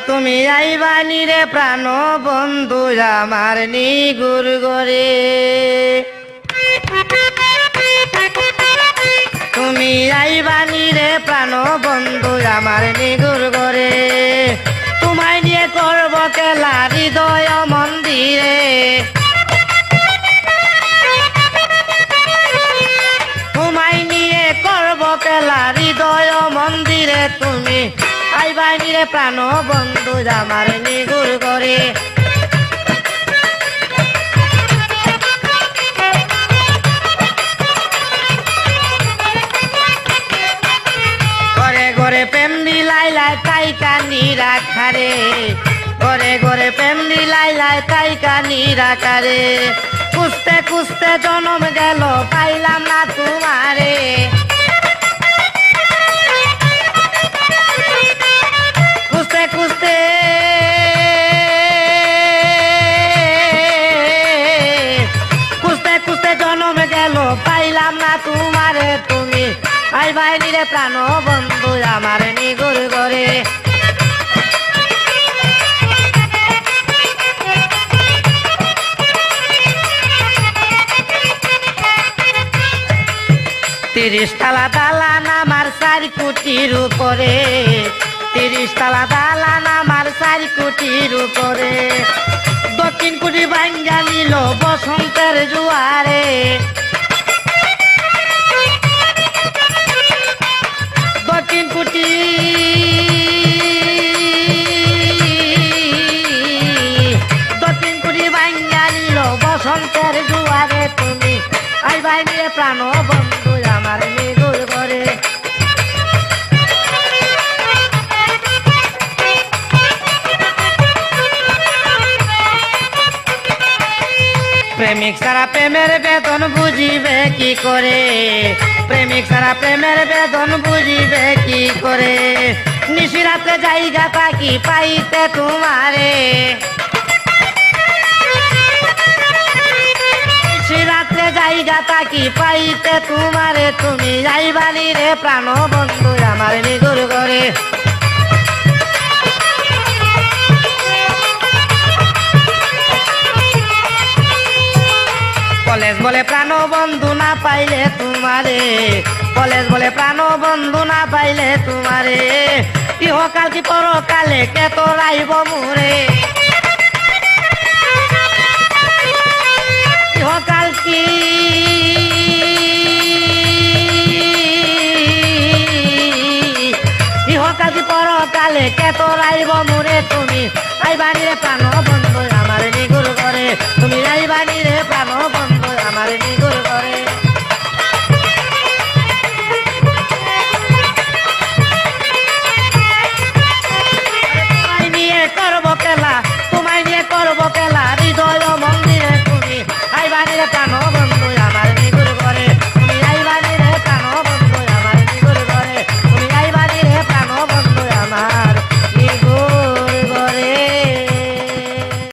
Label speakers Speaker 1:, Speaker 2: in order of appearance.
Speaker 1: তুমি আইবানি রে প্রাণ বন্ধু আমার নিগুর গরে, তুমি আইবানি রে প্রাণ বন্ধু আমার নিগুর গরে, তোমায় নিয়ে করব খেলা হৃদয় মন্দিরে, তোমায় নিয়ে করব খেলা হৃদয় মন্দিরে, তুমি আইবানি রে প্রাণ বন্ধু আমার নিগুর গরে। ঘরে ঘরে প্রেম দিলাইলাই তাই কানি রাখারে, ঘরে ঘরে প্রেম দিলাইলাই তাই কানি রাখারে, খুঁজতে খুঁজতে জনম গেল পাইলাম না তোমারে, খুঁজতে খুঁজতে খুঁজতে খুঁজতে জনম গেল পাইলাম না তোমারে, তুমি আইবানি রে প্রাণ বন্ধু আমার নিগুর গরে। তিরিশ তালা দালান আমার 4 কোটির উপরে, 30 তালা দালান আমার 4 কোটির উপরে, দক্ষিণ কোটি ভাঙ্গা নিল বসন্তের জোয়ারে, দক্ষিণ কোটি দক্ষিণ কোটি ভাঙ্গা নিল বসন্তের জোয়ারে, তুমি আইবানি রে প্রাণ বন্ধু আমার নিগুর গরে। প্রেমিক সারা প্রেমের বেদন বুঝিবে কি করে, প্রেমিক সারা প্রেমের বেদন বুঝিবে কি করে, নিশিরাতে জায়গা থাকি পাইতে তোমারে, নিশিরাতে জায়গা থাকি পাইতে তোমারে, তুমি আইবানি রে প্রাণ বন্ধু আমার নিগুর গরে। কলেজ বলে প্রাণ বন্ধু না পাইলে তোমারে, কলেজ বলে প্রাণ বন্ধু না পাইলে তোমারে, ইহকাল কি পরকালে কে তো রাইব মুরে, ইহকাল কি ইহকাল কি পরকালে কে তো রাইব মুরে, তুমি আইবানি রে প্রাণ বন্ধু আমার নিগুর গরে, তুমি আইবানি রে প্রাণ বন্ধু আমার নিগুর গরে।